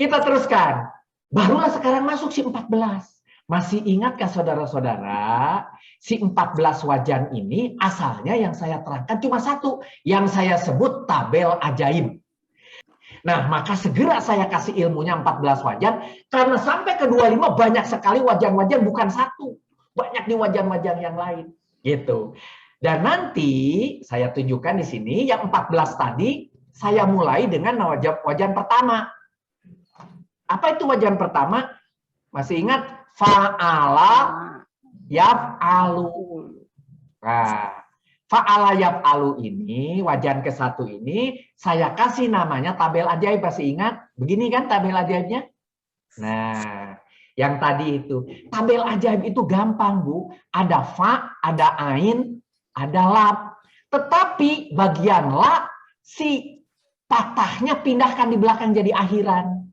Kita teruskan. Barulah sekarang masuk si 14. Masih ingatkah saudara-saudara, si 14 wajan ini asalnya yang saya terangkan cuma satu, yang saya sebut tabel ajaib. Nah, maka segera saya kasih ilmunya 14 wajan, karena sampai ke 25 banyak sekali wajan-wajan, bukan satu. Banyak di wajan-wajan yang lain. Gitu. Dan nanti saya tunjukkan di sini, yang 14 tadi, saya mulai dengan wajan pertama. Apa itu wajan pertama? Masih ingat? Fa'ala yaf'alu. Nah, fa'ala yaf'alu ini, wajan ke-1 ini, saya kasih namanya tabel ajaib. Masih ingat? Begini kan tabel ajaibnya? Nah, yang tadi itu. Tabel ajaib itu gampang, Bu. Ada fa, ada ain, ada lam. Tetapi bagian la, si patahnya pindahkan di belakang jadi akhiran.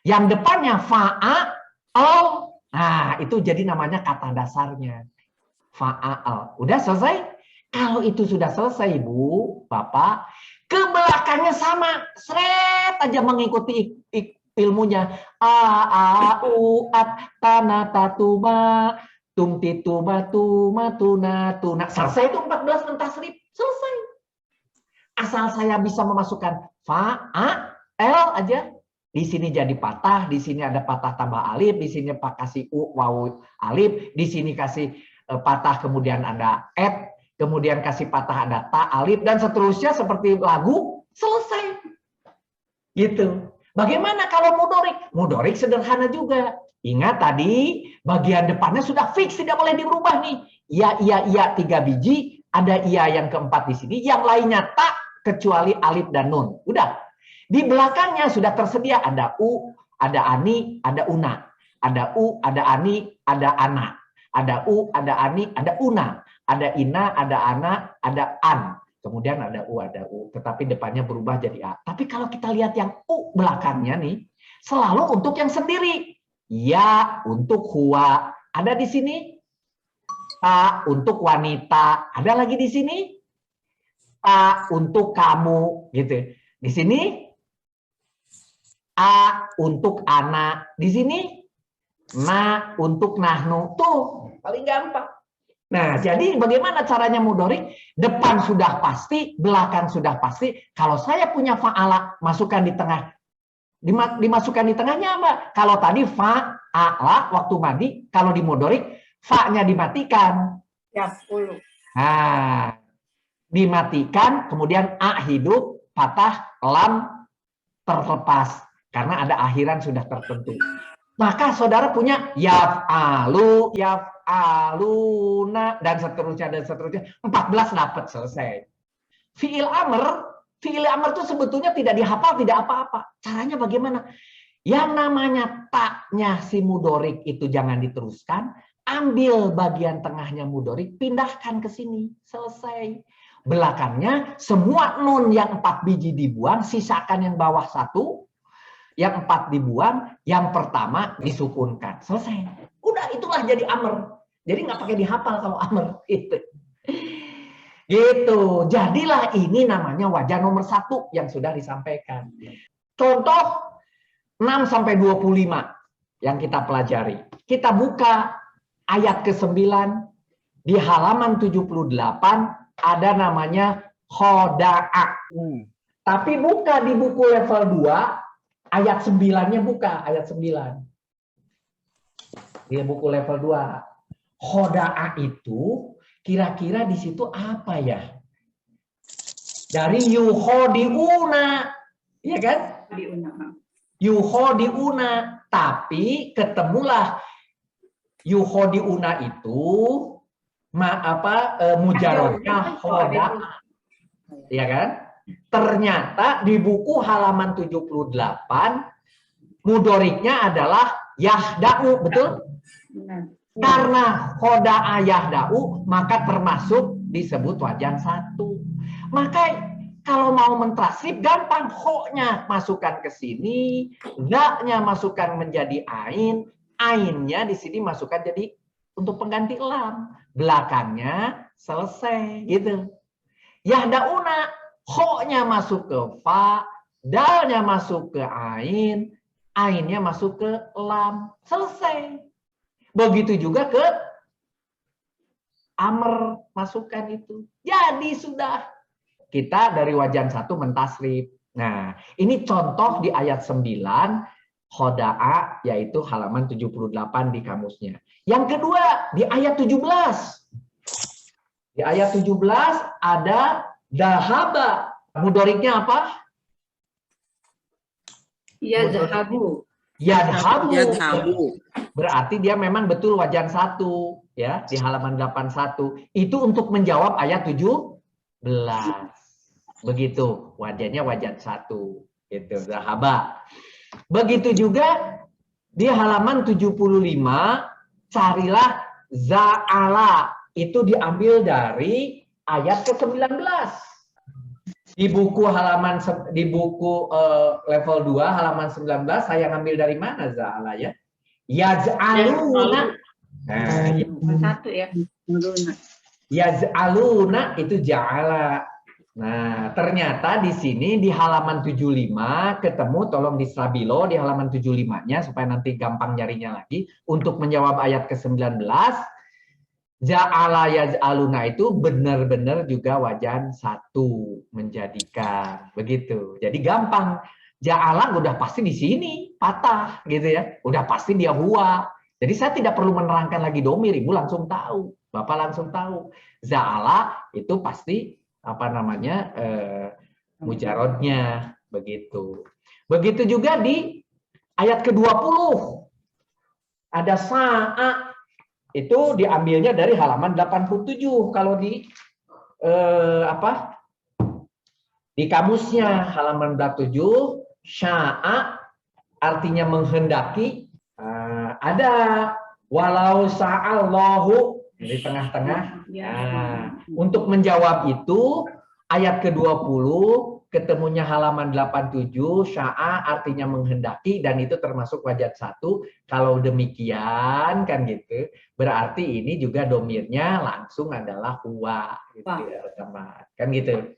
Yang depannya fa'a, al. Nah, itu jadi namanya kata dasarnya. Fa'al. Udah selesai? Kalau itu sudah selesai, Bu, Bapak, ke belakangnya sama. Seret aja mengikuti ilmunya. A, u, at, tana, tatuma, tum, tituma, tuma, tuna, tuna. Selesai itu 14 mentasrif. Selesai. Asal saya bisa memasukkan fa, a, l aja. Di sini jadi patah, di sini ada patah tambah alif, di sini kasih u, wawu, alif, di sini kasih patah kemudian ada et, kemudian kasih patah ada ta, alif, dan seterusnya seperti lagu, selesai. Gitu. Bagaimana kalau mudorik? Mudorik sederhana juga. Ingat tadi, bagian depannya sudah fix, tidak boleh dirubah nih. Iya, 3 biji, ada iya yang keempat di sini, yang lainnya tak, kecuali alif dan nun. Udah. Di belakangnya sudah tersedia ada u, ada ani, ada una. Ada u, ada ani, ada ana. Ada u, ada ani, ada una. Ada ina, ada ana, ada an. Kemudian ada u, ada u. Tetapi depannya berubah jadi a. Tapi kalau kita lihat yang u belakangnya nih, selalu untuk yang sendiri. Ya, untuk huwa. Ada di sini. Ta, untuk wanita. Ada lagi di sini. Ta, untuk kamu. Gitu. Di sini. A untuk anak. Di sini na untuk nahnu. Tuh, paling gampang. Nah, jadi bagaimana caranya mudorik? Depan sudah pasti, belakang sudah pasti. Kalau saya punya fa'ala, masukkan di tengah. Dimasukkan di tengahnya apa? Kalau tadi fa'ala waktu mandi, kalau di mudorik, fa-nya dimatikan. Ya, 10. Nah, dimatikan, kemudian a hidup, patah, lam terlepas. Karena ada akhiran sudah tertentu. Maka saudara punya yaf'alu, yaf'aluna, dan seterusnya, 14 dapat, selesai. Fi'il amr itu sebetulnya tidak dihafal, tidak apa-apa. Caranya bagaimana? Yang namanya taknya si mudorik itu jangan diteruskan. Ambil bagian tengahnya mudorik, pindahkan ke sini. Selesai. Belakangnya, semua nun yang 4 biji dibuang, sisakan yang bawah 1. Yang 4 dibuang, yang pertama disukunkan. Selesai. Udah, itulah jadi amr. Jadi nggak pakai dihafal kalau amr. Gitu. Gitu. Jadilah ini namanya wajan nomor 1 yang sudah disampaikan. Contoh 6-25 yang kita pelajari. Kita buka ayat ke-9 di halaman 78 ada namanya khoda'a. Tapi buka di buku level 2 ayat 9-nya buka, ayat 9. Di buku level 2. Khoda'a itu kira-kira di situ apa ya? Dari yukhodi'una. Iya kan? Yukhodi'una. Tapi ketemulah yukhodi'una itu mujarodnya khoda'a. Iya kan? Ternyata di buku halaman 78 mudoriknya adalah yahda'u, betul? Karena khoda'a yahda'u maka termasuk disebut wajan 1. Maka kalau mau mentrasib gampang, ho-nya masukkan ke sini, da-nya masukkan menjadi ain, ainnya di sini masukkan jadi untuk pengganti lam. Belakangnya selesai gitu. Yahda'una, ho-nya masuk ke fa, dal-nya masuk ke ain, ainnya masuk ke lam, selesai. Begitu juga ke amr, masukkan itu. Jadi sudah. Kita dari wajan 1 mentasrif. Nah, ini contoh di ayat 9, khoda'a, yaitu halaman 78 di kamusnya. Yang kedua, di ayat 17. Di ayat 17 ada dahaba. Mudoriknya apa? Yadhabu. Yadhabu. Berarti dia memang betul wajan 1 ya di halaman 81. Itu untuk menjawab ayat 17. Begitu, wajannya wajan 1 gitu, dahaba. Begitu juga di halaman 75 carilah za'ala. Itu diambil dari ayat ke-19. Di buku level 2 halaman 19 saya ngambil dari mana za'ala ya? Yaz'aluna. Nah, satu ya. Yaz'aluna itu ja'ala. Nah, ternyata di sini di halaman 75 ketemu, tolong di stabilo di halaman 75-nya supaya nanti gampang nyarinya lagi. Untuk menjawab ayat ke-19, ja'ala yaz'aluna itu benar-benar juga wajan 1 menjadikan. Begitu. Jadi gampang. Ja'ala udah pasti di sini patah gitu ya. Udah pasti dia huwa. Jadi saya tidak perlu menerangkan lagi domir, Ibu langsung tahu. Bapak langsung tahu. Za'ala itu pasti apa namanya mujarodnya begitu. Begitu juga di ayat ke-20 ada sa'a, itu diambilnya dari halaman 87 kalau di di kamusnya halaman 87 sya'a artinya menghendaki, ada walau sa'allahu di tengah-tengah. Nah, untuk menjawab itu ayat ke-20 ketemunya halaman 87 sya'a artinya menghendaki dan itu termasuk wajan 1. Kalau demikian kan gitu, berarti ini juga domirnya langsung adalah huwa gitu ya, teman. Kan gitu.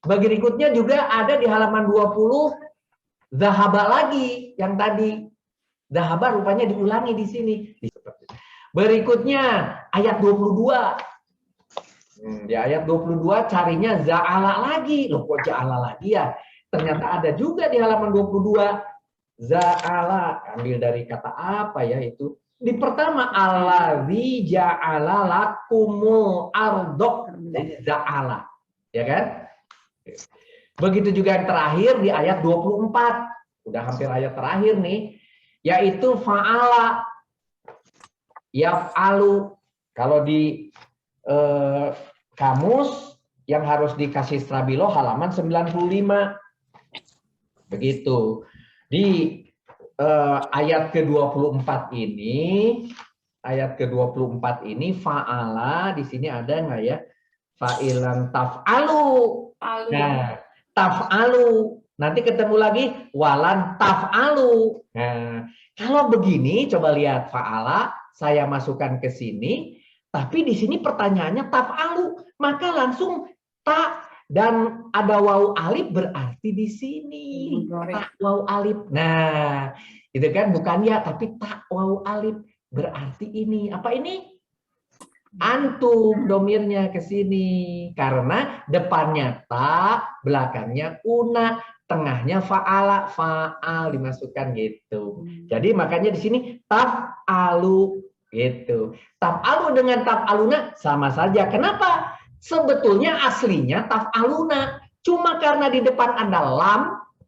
Berikutnya juga ada di halaman 20 zahaba lagi yang tadi. Zahaba rupanya diulangi di sini. Berikutnya ayat 22. Di ayat 22 carinya za'ala lagi. Loh kok ja'ala lagi ya? Ternyata ada juga di halaman 22. Za'ala. Ambil dari kata apa ya itu? Di pertama, allazi ja'ala lakumul ardok. Jadi za'ala. Ya kan? Begitu juga yang terakhir di ayat 24. Udah hampir ayat terakhir nih. Yaitu fa'ala. Yaf'alu. Kalau di kamus yang harus dikasih stabilo halaman 95. Begitu. Di ayat ke-24 ini fa'ala di sini ada nggak ya? Fa'ilan taf'alu. Nah, taf'alu. Nanti ketemu lagi walan taf'alu. Nah, kalau begini coba lihat fa'ala saya masukkan ke sini, tapi di sini pertanyaannya taf'alu, maka langsung ta dan ada waw alif berarti di sini ta waw alif. Nah, itu kan bukan ya tapi ta waw alif berarti ini apa ini? Antum domirnya ke sini karena depannya ta, belakangnya una, tengahnya fa'ala, fa'al dimasukkan gitu. Jadi makanya di sini taf'alu gitu. Taf'alu dengan taf'aluna sama saja. Kenapa? Sebetulnya aslinya taf'aluna. Cuma karena di depan ada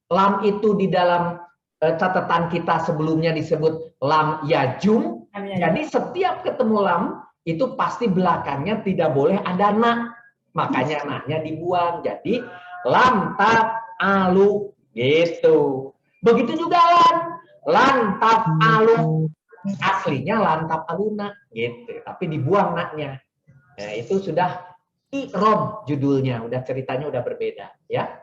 lam itu di dalam catatan kita sebelumnya disebut lam yajum. Jadi setiap ketemu lam itu pasti belakangnya tidak boleh ada na. Makanya naknya dibuang. Jadi lam taf'alu gitu. Begitu juga lan taf'alu. Aslinya lan taf'aluna gitu. Tapi dibuang naknya. Nah, itu sudah i'rab judulnya. Udah ceritanya udah berbeda ya.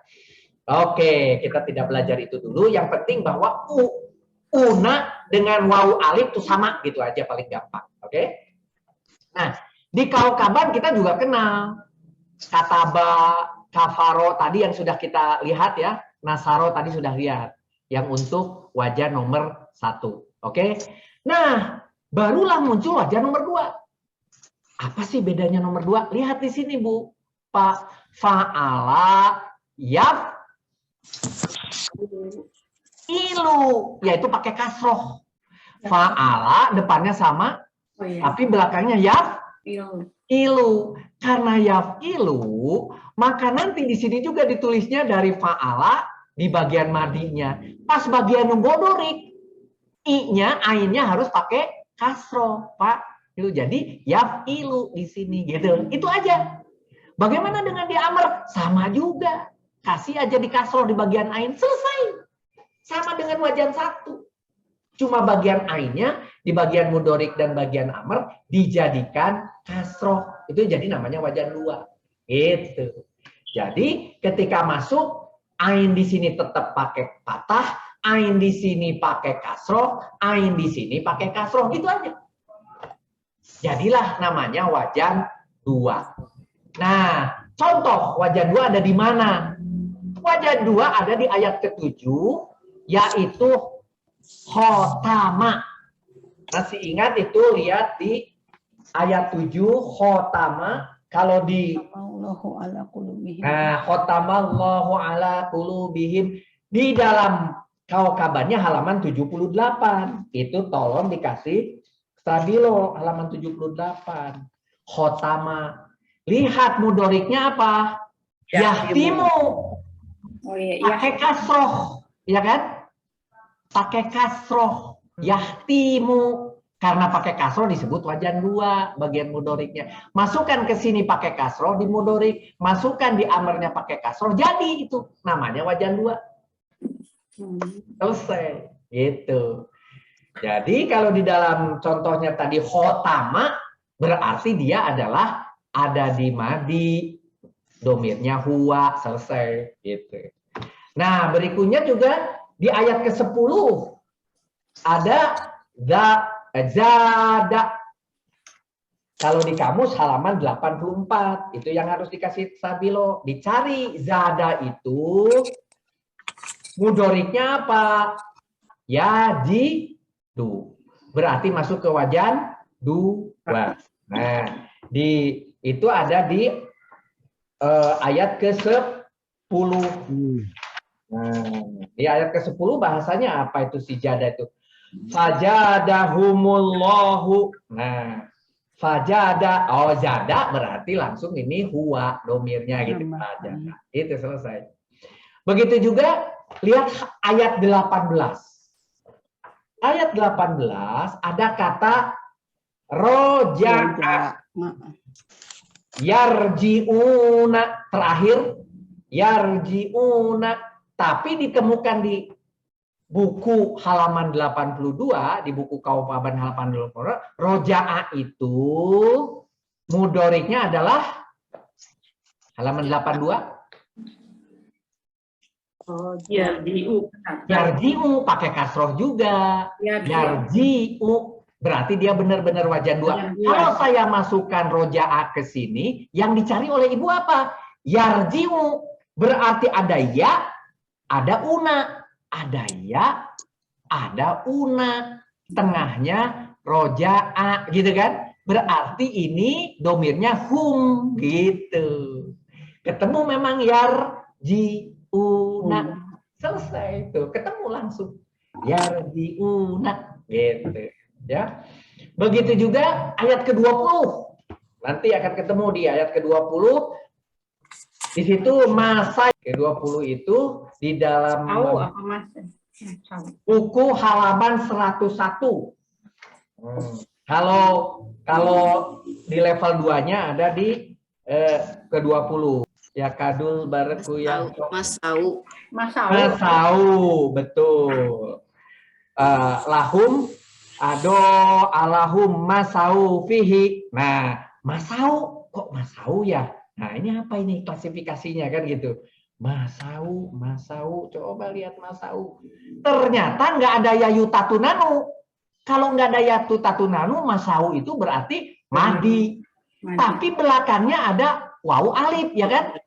Oke, kita tidak belajar itu dulu. Yang penting bahwa una dengan wawu alif itu sama gitu aja paling gampang. Oke? Nah, di kaukaban kita juga kenal kataba, kafaro tadi yang sudah kita lihat ya, nasaro tadi sudah lihat. yang untuk wajan nomor 1. Oke? Nah, barulah muncul wajan nomor 2. Apa sih bedanya nomor 2? Lihat di sini, Bu. Pak, fa'ala yaf'ilu, yaitu pakai kasroh. Fa'ala depannya sama, tapi belakangnya yaf'ilu. Karena yaf'ilu, maka nanti di sini juga ditulisnya dari fa'ala di bagian madinya. Pas bagian mudorik, i-nya, ainnya harus pakai kasroh, Pak. Itu jadi yaf'ilu di sini gitu. Itu aja. Bagaimana dengan di amr? Sama juga. Kasih aja di kasroh di bagian ain, selesai. Sama dengan wajan 1. Cuma bagian ainnya di bagian mudorik dan bagian amr dijadikan kasroh. Itu jadi namanya wajan 2. Itu. Jadi ketika masuk, ain di sini tetap pakai patah, ain di sini pakai kasroh, ain di sini pakai kasroh, gitu aja. Jadilah namanya wajan 2. Nah, contoh wajan 2 ada di mana? Wajan 2 ada di ayat ke-7, yaitu khotama. Masih ingat itu? Lihat di ayat 7, khotama. Kalau di khotamallahu ala qulubihim, di dalam kaukabannya halaman 78. Itu tolong dikasih stabilo halaman 78. Khotama. Lihat mudoriknya apa? Yahtimu. Pakai kasroh, ya kan? Pakai kasroh. Yahtimu. Karena pakai kasroh disebut wajan 2 bagian mudoriknya. Masukkan ke sini pakai kasroh di mudorik, masukkan di amarnya pakai kasroh, jadi itu namanya wajan 2. Selesai. Gitu. Jadi kalau di dalam contohnya tadi khotama, berarti dia adalah ada di madi, domirnya huwa, selesai. Gitu. Nah, berikutnya juga di ayat ke-10 ada zada. Kalau di kamus halaman 84, itu yang harus dikasih stabilo. Dicari zada itu mudoriknya apa? Yajidu. Berarti masuk ke wajan 2. Nah, itu ada di ayat ke-10. Nah, di ayat ke-10 bahasanya apa itu si jada itu? Fajadahumullahu. Nah, fajada, zada berarti langsung ini huwa domirnya gitu. Fajada. Itu selesai. Begitu juga lihat ayat 18. Ayat 18 ada kata roja'a. Yarji'una, terakhir yarji'una, tapi ditemukan di buku halaman 82, di buku Kaukaban halaman 82, roja'a itu mudoriknya adalah halaman 82. Yarji'u pakai kasroh juga. Yarji'u berarti dia benar-benar wajan 2. Kalau saya masukkan roja'a ke sini, yang dicari oleh ibu apa? Yarji'u. Berarti ada ya, ada una. Ada ya, ada una. Tengahnya roja'a, gitu kan? Berarti ini domirnya hum, gitu. Ketemu memang yarji'una. Selesai itu, ketemu langsung. Yarji'una, gitu. Ya. Begitu juga ayat ke-20. Nanti akan ketemu di ayat ke-20. Di situ masa ke-20 itu di dalam buku halaman 101. Kalau di level 2-nya ada di ke-20. Ya kadul bareku yang Masau, betul. Lahum ado alahum masau fihi. Nah, masau kok masau ya? Nah, ini apa ini klasifikasinya kan gitu. Masau, coba lihat masau. Ternyata nggak ada yayutatunanu. Kalau nggak ada yayutatunanu, masau itu berarti madi. Tapi belakangnya ada wawu alif, ya kan?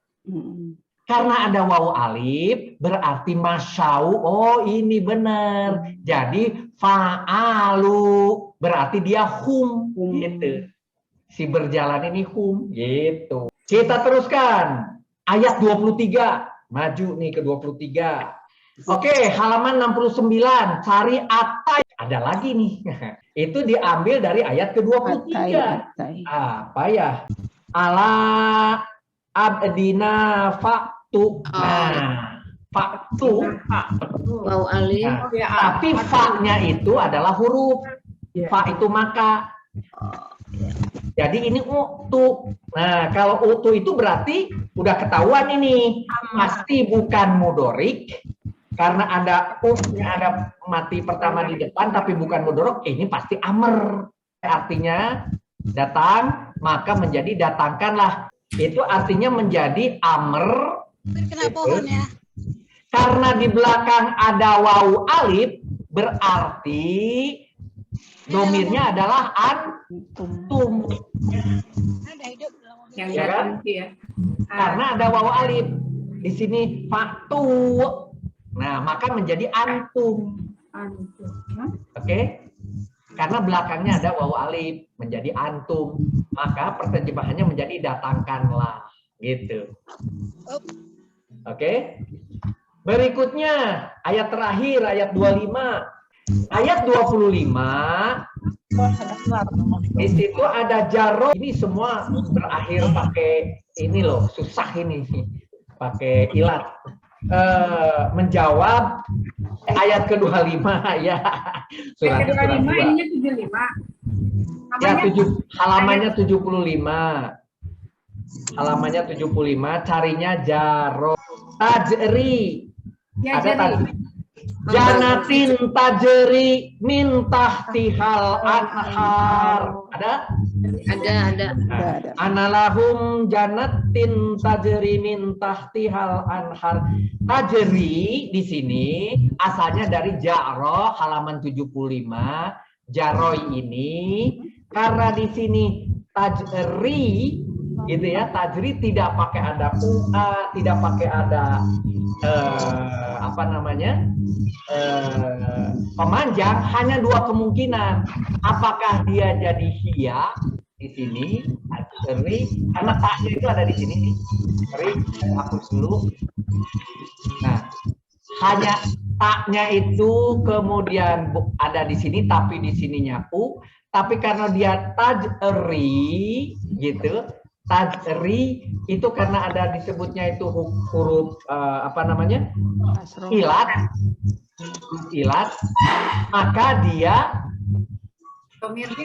Karena ada wawu alif, berarti masyau. Oh, ini benar. Jadi fa'alu, berarti dia hum. Gitu. Si berjalan ini hum. Gitu. Kita teruskan. Ayat 23. Maju nih ke 23. Oke, halaman 69. Cari atai. Ada lagi nih. Itu diambil dari ayat ke-23. Apa ya? Ala abdina faktu. Nah, faktu. Waw alif. Nah, tapi fa-nya itu adalah huruf. Fa itu maka. Jadi ini utu. Nah, kalau utu itu berarti udah ketahuan ini. Pasti bukan mudorik. Karena ada ada mati pertama di depan tapi bukan mudorok, ini pasti amr. Artinya datang, maka menjadi datangkanlah. Itu artinya menjadi amr. Karena di belakang ada wawu alif, berarti domirnya adalah antum. Ya kan? Karena ada wawu alif. Di sini faktu. Nah, maka menjadi antum. Oke? Karena belakangnya ada wawu alif, menjadi antum. Maka perterjemahannya menjadi datangkanlah. Gitu. Oke? Berikutnya, ayat terakhir, ayat 25. Ayat 25, di situ ada jaro. Ini semua berakhir pakai ini loh, susah ini. Pakai ilat. Menjawab ayat ke-25 ya. Suratnya surat 2. Ini 75. Ya, halamannya 75. Halamannya 75, carinya jaro. Tajri. Ya, Ada tadi. Janatin tajri min tahtihal anhar. Ada? Ada. Analahum janatin tajri min tahtihal anhar. Tajri di sini asalnya dari jaro halaman 75. Jaroi ini karena di sini tajri gitu ya, tajri tidak pakai ada ua, tidak pakai ada apa namanya pemanjang, hanya dua kemungkinan. Apakah dia jadi hia di sini, tajri, karena taknya itu ada di sini nih. Sorry, hapus dulu. Nah, hanya taknya itu kemudian ada di sini, tapi di sininya u. Tapi karena dia tajri gitu. Tajri itu karena ada disebutnya itu huruf apa namanya ilat, maka dia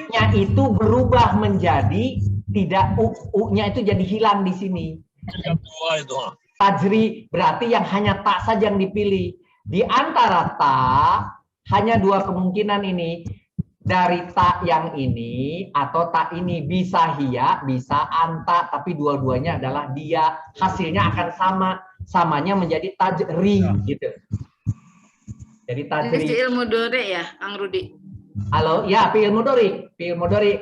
nya itu berubah menjadi tidak u-nya itu jadi hilang di sini. Tajri berarti yang hanya tak saja yang dipilih. Di antara tak hanya dua kemungkinan ini. Dari tak yang ini atau tak ini, bisa hia, bisa anta, tapi dua-duanya adalah dia. Hasilnya akan sama, samanya menjadi tajri gitu. Jadi tajri. Ini fi'il mudhari ya, Kang Rudi? Halo, ya fi'il mudhari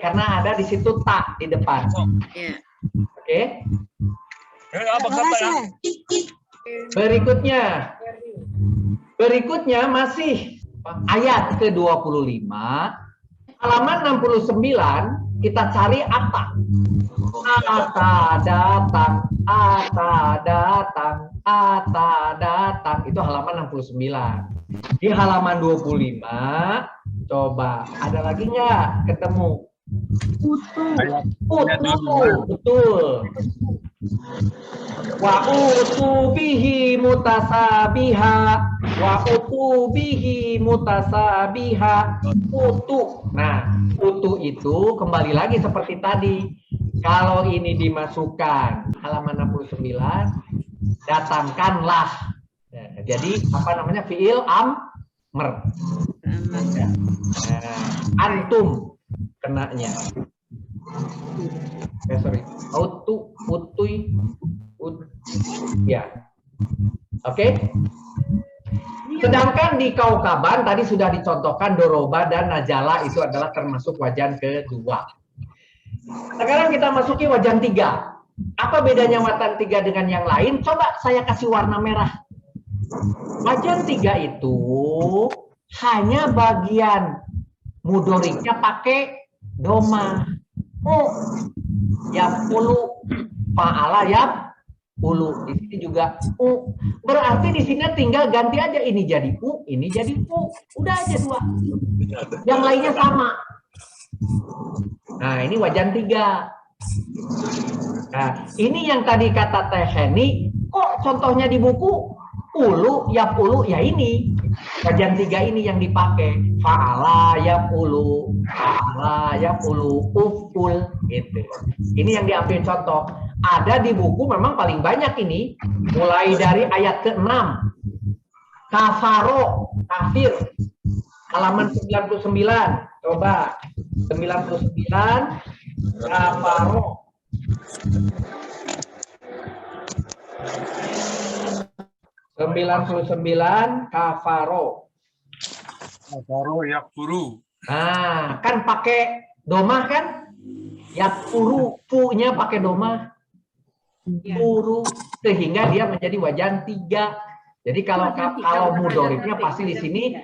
karena ada di situ tak di depan. Iya. Oke. Berikutnya masih ayat ke-25. Halaman 69 kita cari ata. Ata datang. Itu halaman 69. Di halaman 25 coba ada lagi nggak ketemu? Utu, betul. Wa utu bihi mutasabiha. Utu. Nah, utu itu kembali lagi seperti tadi. Kalau ini dimasukkan halaman 69, datangkanlah. Nah, jadi apa namanya fiil amr. Nah, antum kenanya. Sorry. Ya. Oke. Sedangkan di kaukaban tadi sudah dicontohkan doroba dan najala itu adalah termasuk wajan kedua. Sekarang kita masuki wajan 3. Apa bedanya wajan 3 dengan yang lain? Coba saya kasih warna merah. Wajan 3 itu hanya bagian mudoriknya pakai doma. Yaqulu, fa'ala yaqulu. Di sini juga u. Berarti di sini tinggal ganti aja ini jadi u, ini jadi u. Udah aja dua. Yang lainnya sama. Nah, ini wajan 3. Nah, ini yang tadi kata Teh Heni, kok contohnya di buku ulu, yaqulu, ya ini. Wajan 3 ini yang dipakai. Fa'ala yaqulu, fa'ala yaqulu, uf'ul gitu. Ini yang diambil contoh. Ada di buku memang paling banyak ini, mulai dari ayat ke-6. Kafaro, kafir. Halaman 99. Coba 99 kafaro. Kafaro. Kafaro yakfuru. Nah, kan pakai domah kan? Yakfuru, fu-nya pakai domah. Furu, sehingga dia menjadi wajan 3. Jadi kalau mudoriknya pasti di sini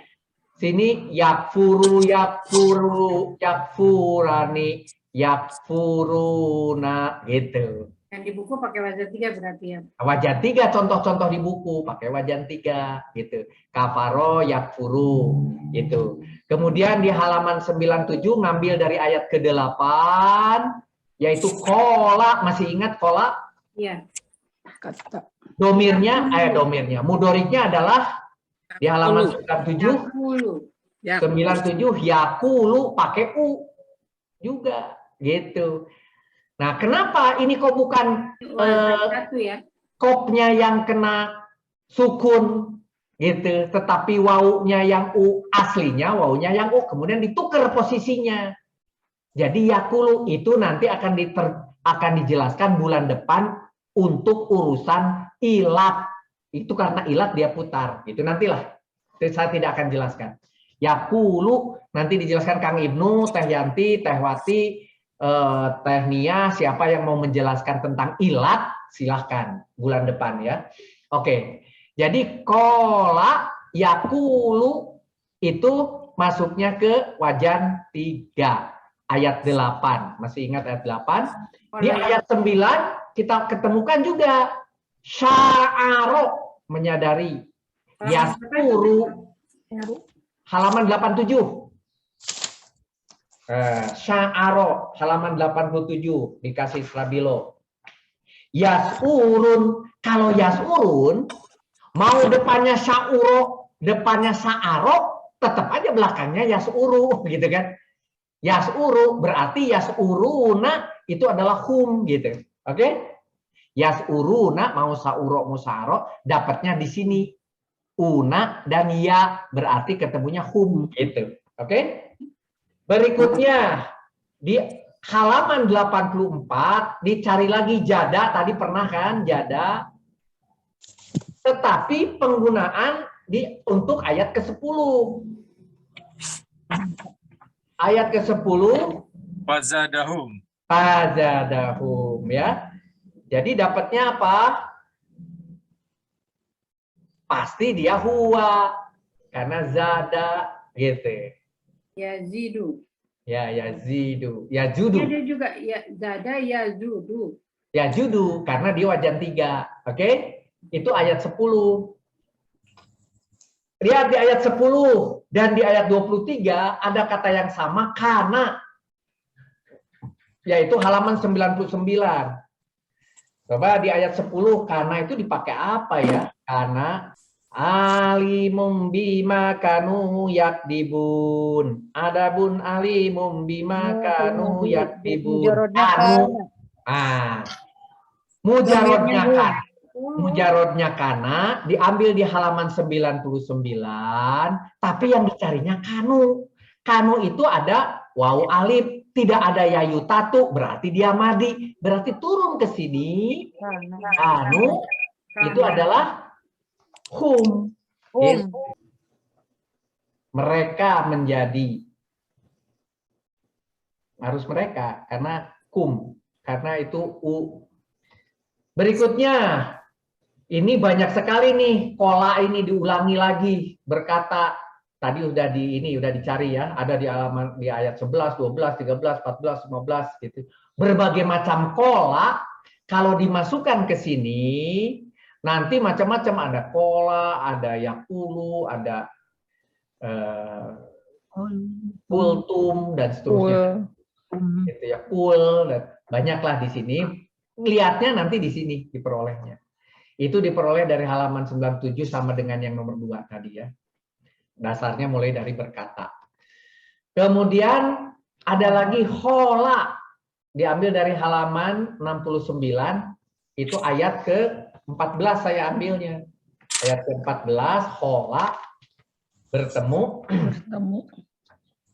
yakfuru, yakfuru, yakfurani, yakfuruna gitu. Yang di buku pakai wajan 3 berarti ya. Wajan 3 contoh-contoh di buku pakai wajan 3 gitu. Kafaro yakfuru gitu. Kemudian di halaman 97 ngambil dari ayat ke-8 yaitu kola, masih ingat kola? Iya. Domirnya mudoriknya adalah di halaman 97 yakulu pakai u juga gitu. Nah, kenapa ini kok bukan kopnya yang kena sukun gitu, tetapi wawunya yang u, aslinya wawunya yang u, kemudian ditukar posisinya. Jadi yakulu itu nanti akan dijelaskan bulan depan untuk urusan ilat. Itu karena ilat dia putar. Itu nantilah. Saya tidak akan jelaskan. Yakulu nanti dijelaskan Kang Ibnu, Teh Yanti, Teh Wati, Teh Nia, siapa yang mau menjelaskan tentang ilat, silahkan bulan depan ya. Oke, jadi kola yakulu itu masuknya ke wajan 3, ayat 8. Masih ingat ayat 8? Di ayat 9 kita ketemukan juga sya'aro, menyadari. Yaskuru, halaman 87. Sya'aro, halaman 87, dikasih stabilo. Yasurun, kalau yasurun, mau depannya sya'uro, depannya sa'aro, tetap aja belakangnya yasuru, gitu kan. Yasuru, berarti yasuruna, itu adalah hum, gitu. Oke? Yasuruna, mau sa'uro, mau sa'aro, dapatnya di sini. Una dan ya, berarti ketemunya hum, gitu. Oke? Berikutnya, di halaman 84, dicari lagi jada, tadi pernah kan jada, tetapi penggunaan untuk ayat ke-10. Ayat ke-10, Fazadahum. Fazadahum, ya. Jadi dapatnya apa? Pasti dia huwa, karena zada, gitu. Yazidu. Ya, yazidu. Yajudu. Ada juga ya zada yazudu. Yajudu, karena dia wajan 3. Oke? Itu ayat 10. Lihat di ayat 10 dan di ayat 23 ada kata yang sama karena, yaitu halaman 99. Coba di ayat 10, karena itu dipakai apa ya? Karena alimum bima kanu yakdibun. Adabun alimum bima kanu yakdibun. Anu. Mujarodnya kan. Mujarodnya kana diambil di halaman 99, tapi yang dicarinya kanu. Kanu itu ada wawu alif, tidak ada yayu tatu, berarti dia madi. Berarti turun ke sini, kanu itu adalah hum. Mereka menjadi. Harus mereka, karena kum. Karena itu u. Berikutnya, ini banyak sekali nih pola ini diulangi lagi berkata tadi udah dicari ya, ada di halaman di ayat 11, 12, 13, 14, 15 gitu. Berbagai macam pola kalau dimasukkan ke sini nanti macam-macam, ada pola, ada yakulu, ada kultum dan seterusnya. Gitu ya, dan banyaklah di sini. Lihatnya nanti di sini diperolehnya. Itu diperoleh dari halaman 97 sama dengan yang nomor 2 tadi ya. Dasarnya mulai dari berkata. Kemudian ada lagi hola. Diambil dari halaman 69. Itu ayat ke-14 saya ambilnya. Ayat ke-14 hola bertemu.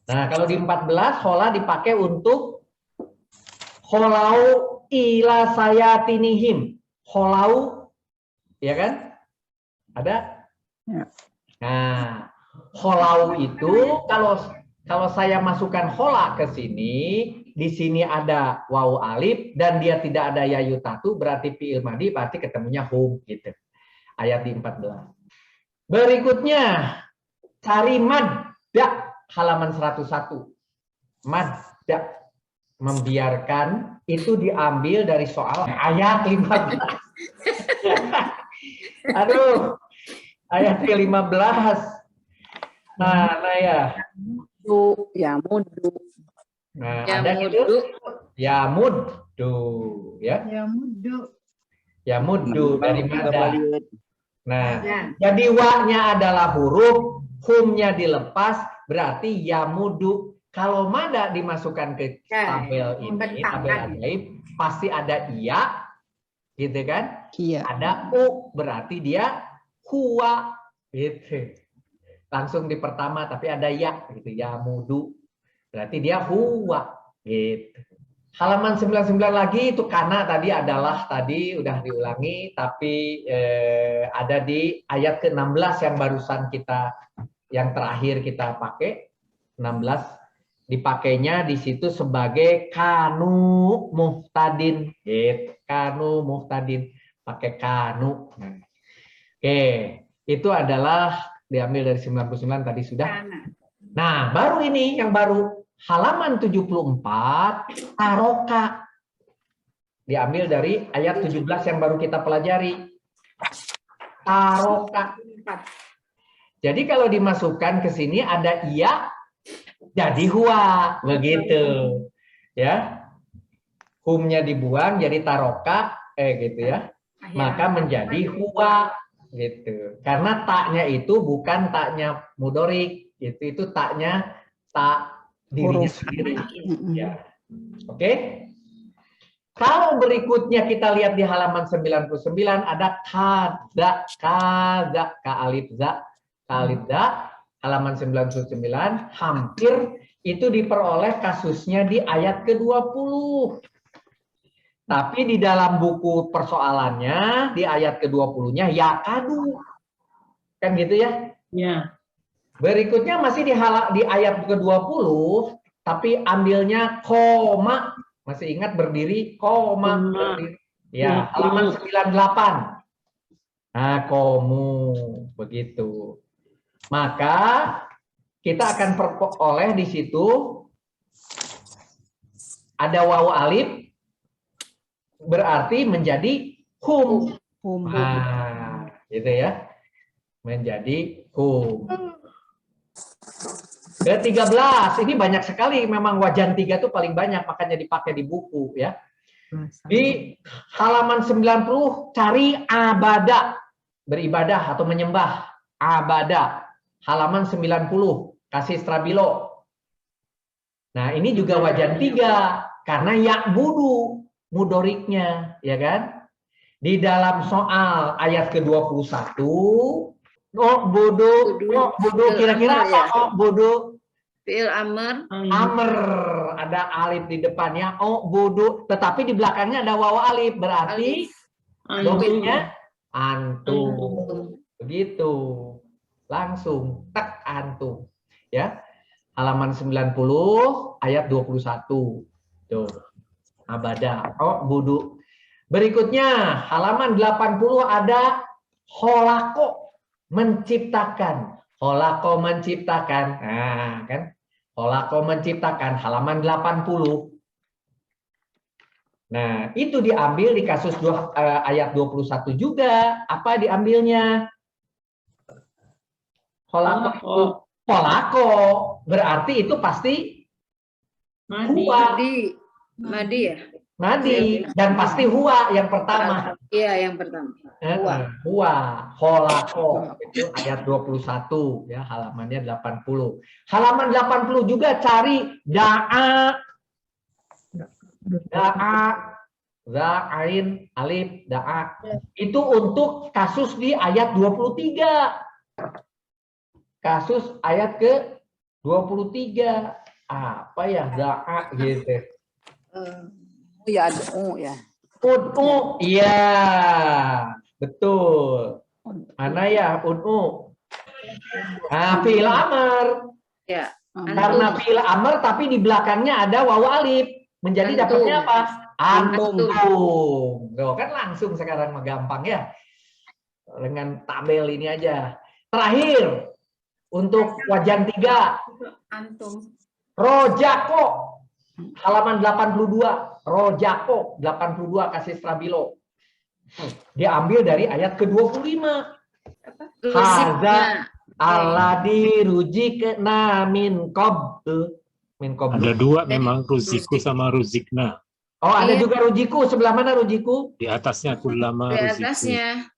Nah, kalau di 14 hola dipakai untuk holau ila sayatinihim. Holau, ya kan? Ada? Ya. Nah, holau itu kalau saya masukkan hola ke sini, di sini ada waw alif dan dia tidak ada ya yutatu, berarti fi'il madhi, berarti ketemunya hum gitu. Ayat di 14. Berikutnya cari madda halaman 101. Madda membiarkan itu diambil dari soal ayat 15. Aduh, ayat ke-15. Nah ya. Ya mudu. Nah, Ya ada gitu. mudu. Ya muddu, ya. Ya muddu dari mada. Nah, Ya. jadi wa-nya adalah huruf, hum-nya dilepas, berarti ya mudu. Kalau mada dimasukkan ke Ya, tabel ini, membentangkan. tabel ajaib, pasti ada iya, gitu kan? Iya. Ada u, berarti dia huwa, gitu. Langsung di pertama, tapi ada ya, gitu. Ya mudu, berarti dia huwa, gitu. Halaman 99 lagi itu karena tadi adalah tadi udah diulangi, tapi ada di ayat ke-16 yang barusan yang terakhir kita pakai, 16. Dipakainya di situ sebagai kanu muhtadin, gitu. Kanu muhtadin, pakai kanu. Oke, itu adalah diambil dari 99 tadi sudah. Kana. Nah, baru ini yang baru halaman 74 taroka. Diambil dari ayat 17 yang baru kita pelajari. Taroka. Jadi kalau dimasukkan ke sini ada iya, jadi huwa, begitu. Ya. Humnya dibuang jadi taroka, gitu ya. Maka menjadi huwa, gitu. Karena taknya itu bukan taknya mudorik, itu taknya tak dirinya Huruf. sendiri. Ya. Oke. Kalau berikutnya kita lihat di halaman 99 ada kada, ka alif za, halaman 99 hampir itu diperoleh kasusnya di ayat ke-20. Tapi di dalam buku persoalannya di ayat ke-20-nya ya kadu. Kan gitu ya? Ya. Berikutnya masih di ayat ke-20 tapi ambilnya koma. Masih ingat berdiri koma, berdiri. Ya, halaman 98. Nah, komu begitu. Maka kita akan peroleh di situ ada wawu alif berarti menjadi hum. Nah, gitu ya. Menjadi hum. Ke-13, ini banyak sekali memang wajan 3 itu paling banyak, makanya dipakai di buku ya. Di halaman 90 cari abada, beribadah atau menyembah, abada. Halaman 90 kasih strabilo. Nah, ini juga wajan 3 karena ya'budu mudoriknya, ya kan? Di dalam soal ayat ke-21 bodoh kira-kira apa? Oh, bodoh. Fi'il amr. Amr, ada alif di depannya. Oh, bodoh. Tetapi di belakangnya ada wawu alif, berarti domirnya antum. Begitu. Langsung tak antum. Ya. Halaman 90 ayat 21. Tuh. Abada. Oh, bodoh. Berikutnya, halaman 80 ada holako, menciptakan. Holako menciptakan. Nah, kan? Holako menciptakan, halaman 80. Nah, itu diambil di kasus ayat 21 juga. Apa diambilnya? Holako. Holako. Berarti itu pasti huwa. Madi ya? Madi. Dan pasti huwa yang pertama. Iya, yang pertama. Huwa. Holako. Itu ayat 21. Ya, halamannya 80. Halaman 80 juga cari da'a. Da'a, za'ain, alif, da'a. Itu untuk kasus di ayat 23. Kasus ayat ke 23. Apa ya da'a gitu. Ya ada ya. Ud'u, iya. Betul. Mana ya ud'u? Nah, fi'il amr. Ya. Karena fi'il amr tapi di belakangnya ada wawu alif. Menjadi Antum. dapatnya apa? Antum. Antum. Tuh, kan langsung sekarang gampang ya. Dengan tabel ini aja. Terakhir, untuk wajan 3. Antum. Rojako. Halaman 82. Rojako. 82 kasih strabilo. Diambil dari ayat ke-25. Haza alladzi rujikna min qabl. Ada dua memang, ruziku sama ruzikna. Oh, ada Iya. juga rujiku. Sebelah mana rujiku? Di atasnya kullama Di ruziku. atasnya.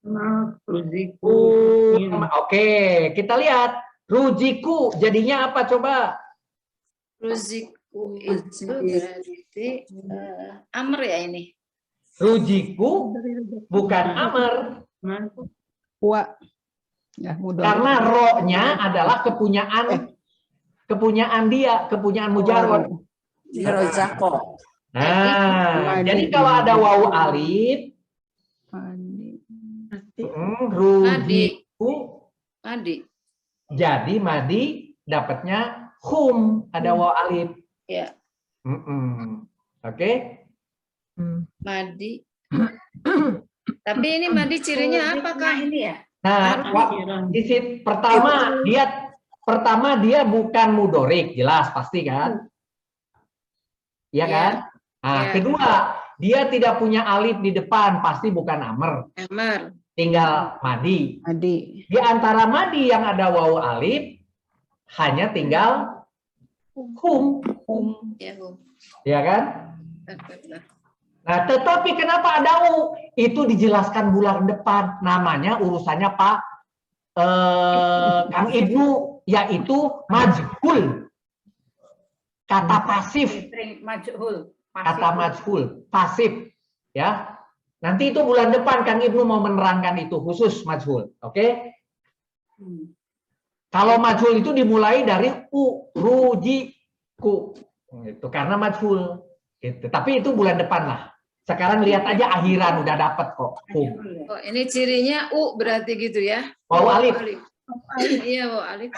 Oke, kita lihat. Rujiku jadinya apa coba? Ruziku itu berarti amr ya ini. Rujiku bukan amr. Huwa. Ya, mudah. Karena ro-nya adalah kepunyaan dia, kepunyaan mujarrad. Rojako. Nah, jadi kalau ada wawu alif, rujiku, Madi. jadi madi dapatnya hum, ada wawu alif. Ya. Oke? Madi. Tapi ini madi cirinya apa Kak? Ini ya. Nah, pertama dia bukan mudorik, jelas pasti kan? Iya kan? Nah, Iya. kedua, dia tidak punya alif di depan, pasti bukan amr. Amr. Tinggal madi. Adi. Di antara madi yang ada wawu alif, hanya tinggal hum. Ya, Bu. Ya kan? Nah, tetapi kenapa ada u? Itu dijelaskan bulan depan. Namanya urusannya Pak Kang Ibnu, yaitu majhul. Kata pasif. Majhul. Kata majhul, pasif. Ya. Nanti itu bulan depan Kang Ibnu mau menerangkan itu khusus majhul. Oke? Kalau majhul itu dimulai dari u, rujiku. Gitu, karena majhul. Gitu. Tapi itu bulan depan lah. Sekarang lihat aja akhiran udah dapat kok. Hum. Oh, ini cirinya U berarti gitu ya. Wawu alif. Iya, wawu alif.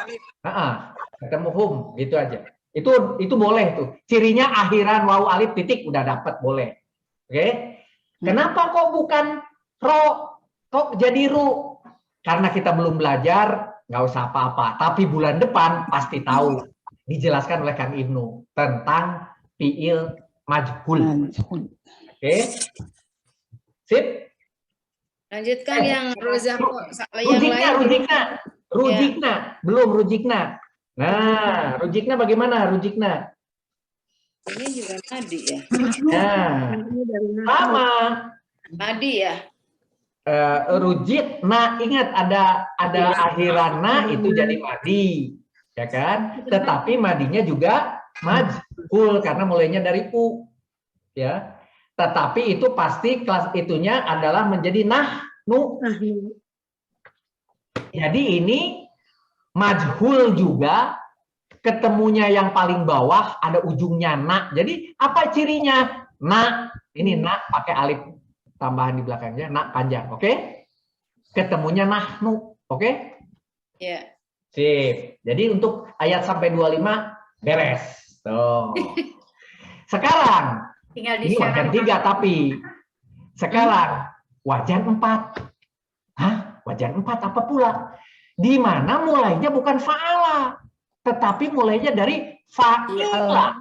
Ketemu hum, gitu aja. Itu boleh tuh. Cirinya akhiran wawu alif titik udah dapat, boleh. Oke? Kenapa kok bukan ro? Kok jadi ru? Karena kita belum belajar, nggak usah apa-apa. Tapi bulan depan pasti tahu. Dijelaskan oleh Kang Ibnu tentang fi'il majhul. Oke? Sip? Lanjutkan yang rozako, yang lain. Rujikna. Belum rujikna. Nah, rujikna bagaimana rujikna? Ini juga madi ya. Nah, sama. Madi ya. Rujikna, ingat ada akhiran na itu jadi madi. Ya kan? Tetapi madinya juga majhul karena mulainya dari u. Ya. Tetapi itu pasti kelas itunya adalah menjadi nahnu. Jadi ini majhul juga, ketemunya yang paling bawah ada ujungnya na. Jadi apa cirinya? Na, ini na pakai alif tambahan di belakangnya, na panjang, oke? Ketemunya nahnu, oke? Ya. Sip. Jadi untuk ayat sampai 25 beres. Tuh. Sekarang Tinggal ini wajan 3 tapi Sekarang wajan 4. Hah? Wajan 4 apa pula? Di mana mulainya bukan fa'ala, tetapi mulainya dari fa'ila.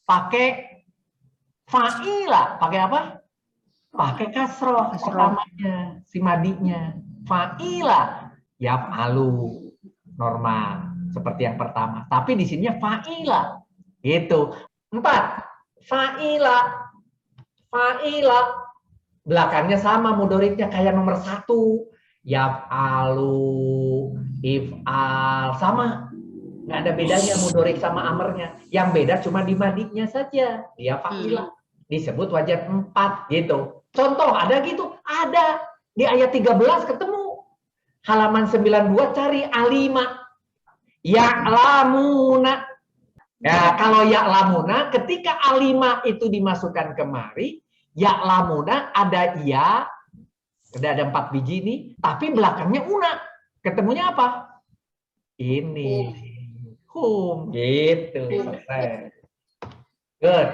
Pakai fa'ila, pakai apa? Pakai kasroh pertamanya, si madinya. Fa'ila, yaf'alu, normal seperti yang pertama. Tapi di sininya fa'ila, gitu. 4, fa'ila, fa'ila, belakangnya sama mudoriknya kayak nomor 1. Yaf'alu, if'al, sama. Nggak ada bedanya mudorik sama amernya. Yang beda cuma di madinya saja. Dia fa'ila. Disebut wajan 4 gitu. Contoh ada gitu? Ada. Di ayat 13 ketemu. Halaman 92 cari alima. Ya'lamuna. Ya, kalau ya'lamuna ketika alima itu dimasukkan kemari, ya'lamuna ada ya, ada 4 biji ini, tapi belakangnya una. Ketemunya apa? Ini. Hum, gitu. Selesai. Good.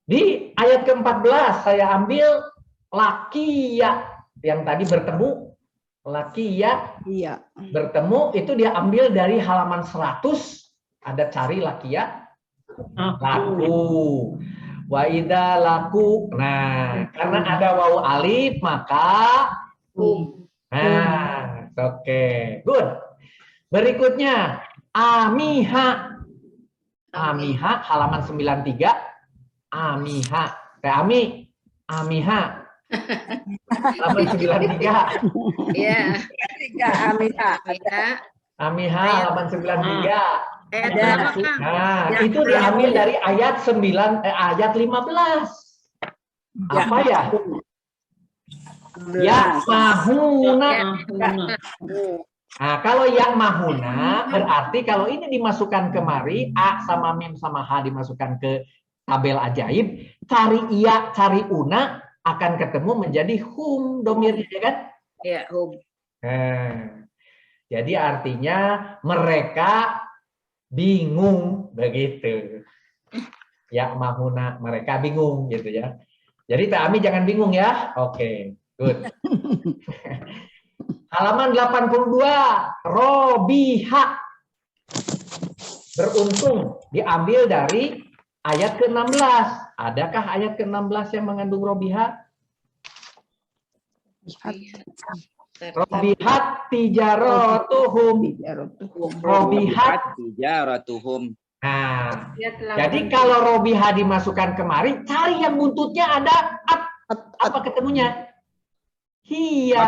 Di ayat ke-14 saya ambil lakiya yang tadi bertemu. Lakiya bertemu itu dia ambil dari halaman 100. Ada cari lakiya. Laku. Wa idza laku. Nah, karena ada wawu alif maka nah, oke. Good. Berikutnya amiha. Amiha halaman 93. Amiha. Teh Ami. Amiha. Halaman 93. Iya. Amiha. Ya. Amiha halaman 93. Berapa, Kang? Nah, itu diambil dari ayat 15. Apa ya? Ya mahuna. Nah, kalau yang mahuna berarti kalau ini dimasukkan kemari, a sama mim sama h dimasukkan ke tabel ajaib, cari iya, cari una akan ketemu menjadi hum domirnya, ya kan? Ya, hum. Jadi artinya mereka bingung begitu. Ya mahuna, mereka bingung gitu ya. Jadi Teh Ami jangan bingung ya. Oke, good. Halaman 82, robiha. Beruntung diambil dari ayat ke-16. Adakah ayat ke-16 yang mengandung robiha? Robihat tijaratuhum. Robihat tijaratuhum. Nah, jadi kalau robiha dimasukkan kemari, cari yang buntutnya ada apa ketemunya? Hiya.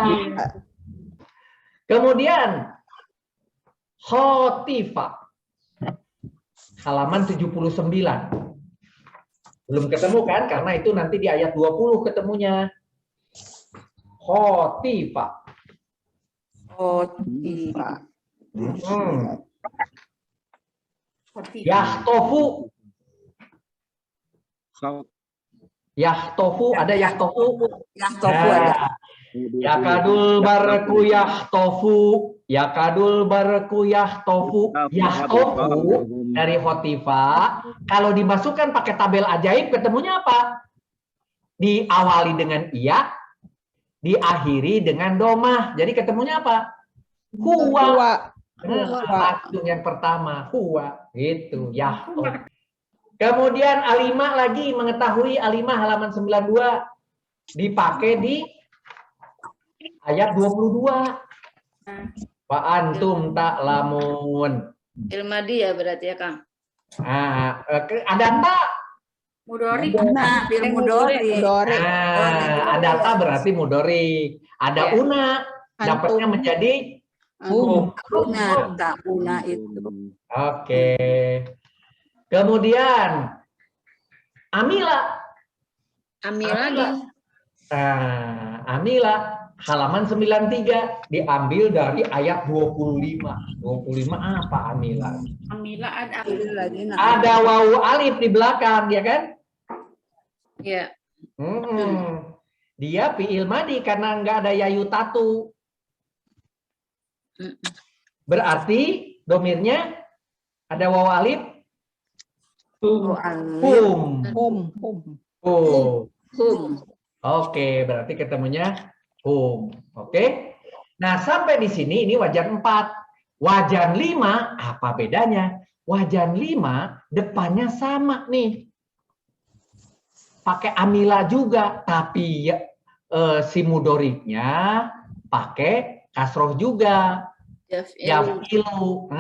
Kemudian khotifa. Halaman 79. Belum ketemu kan? Karena itu nanti di ayat 20 ketemunya. Khotifa. Yahtofu. Yahtofu, ada yahtofu. Yahtofu ada. Yakadul barku yahtofu. Yakadul barku yahtofu. Yahtofu dari khotifa. Kalau dimasukkan pakai tabel ajaib ketemunya apa? Diawali dengan iya, diakhiri dengan domah. Jadi ketemunya apa? Huwa. Langsung yang pertama, huwa. Itu, yahtofu. Kemudian alima lagi, mengetahui alima halaman 92. Dipakai di ayat 22. Wa antum ta'lamun. Ilmadi ya berarti ya, Kang. Nah, ada tak? Mudori. Mudori. Ada tak berarti mudori. Ada una, dapatnya menjadi Una itu. Oke. Kemudian amila. Amila. Amila halaman 93 diambil dari ayat 25. 25 apa amila? Amila ada. Ada wawu alif di belakang, ya kan? Iya. Dia fi'il madi karena nggak ada yayu tatu. Berarti domirnya ada wawu alif. Hum. Hum. Hum. Oke, berarti ketemunya hum. Oke. Nah, sampai di sini ini wajan 4. Wajan 5, apa bedanya? Wajan 5 depannya sama nih. Pakai amila juga, tapi si mudoriknya pakai kasroh juga. Yafilu.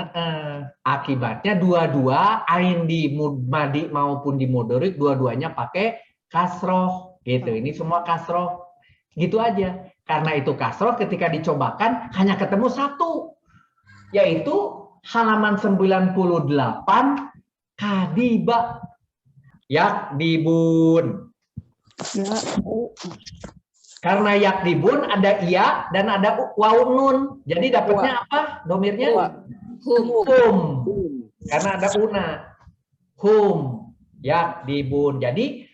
Akibatnya dua-dua ain di madi maupun di mudorik dua-duanya pakai kasroh gitu. Ini semua kasroh. Gitu aja. Karena itu kasroh ketika dicobakan hanya ketemu satu. Yaitu halaman 98 kadiba. Yakdibun. Karena yakdibun ada iya dan ada waw nun. Jadi dapatnya apa? Domirnya? Hum. Karena ada una. Hum. Yakdibun. Jadi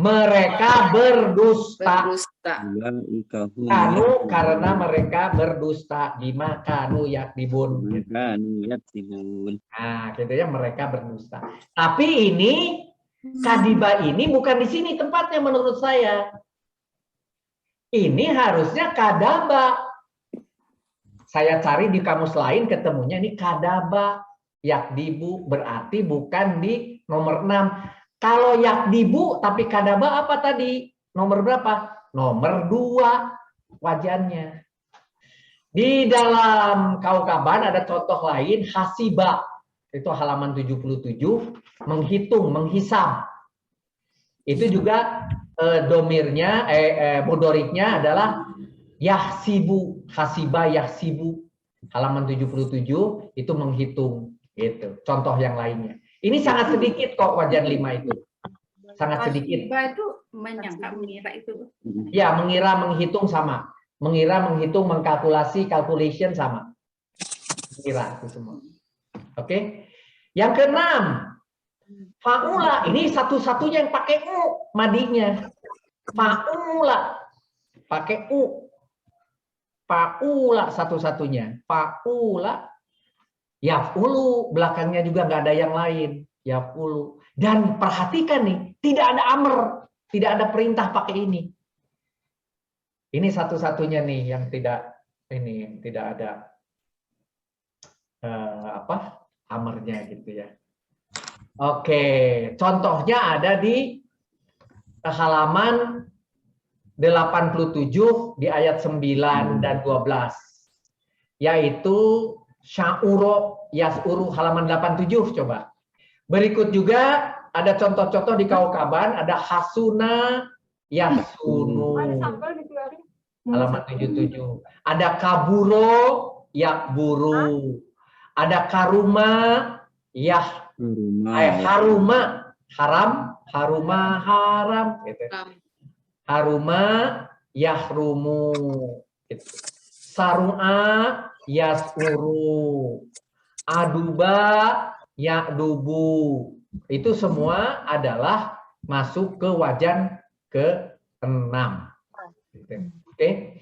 mereka berdusta. Kanu karena mereka berdusta. Bima kanu yakdibun. Nah, gitu ya, mereka berdusta. Tapi ini kadiba ini bukan di sini tempatnya menurut saya. Ini harusnya kadaba. Saya cari di kamus lain ketemunya ini kadaba. Yakdibu berarti bukan di nomor 6. Kalau yakdibu tapi kadaba apa tadi? Nomor berapa? Nomor 2 wajannya. Di dalam kaukaban ada contoh lain, hasiba. Itu halaman 77, menghitung, menghisab. Itu juga domirnya, mudoriknya adalah yahsibu, hasiba yahsibu. Halaman 77 itu menghitung. Gitu. Contoh yang lainnya. Ini sangat sedikit kok wajan 5 itu. Sangat sedikit. Itu menyangka mengira itu. Ya, mengira, menghitung sama. Mengira, menghitung, mengkalkulasi, calculation sama. Mengira itu semua. Oke. Yang keenam, faula. Ini satu-satunya yang pakai u madinya. Faula. Pakai u. Faula satu-satunya. Faula. Yaf'ulu. Belakangnya juga nggak ada yang lain. Yaf'ulu. Dan perhatikan nih, tidak ada amr. Tidak ada perintah pakai ini. Ini satu-satunya nih yang tidak ada amarnya gitu ya. Oke, contohnya ada di halaman 87 di ayat 9 dan 12. Yaitu sya'uro yas'uru halaman 87 coba. Berikut juga ada contoh-contoh di kaukaban, ada hasuna yasunu. Halaman 77. Ada kaburo yakburu. Ada karuma haruma haram, haruma haram gitu. Haruma yahrumu gitu. Sarua yasuru. Aduba yakdubu. Itu semua adalah masuk ke wajan ke-6. Oke.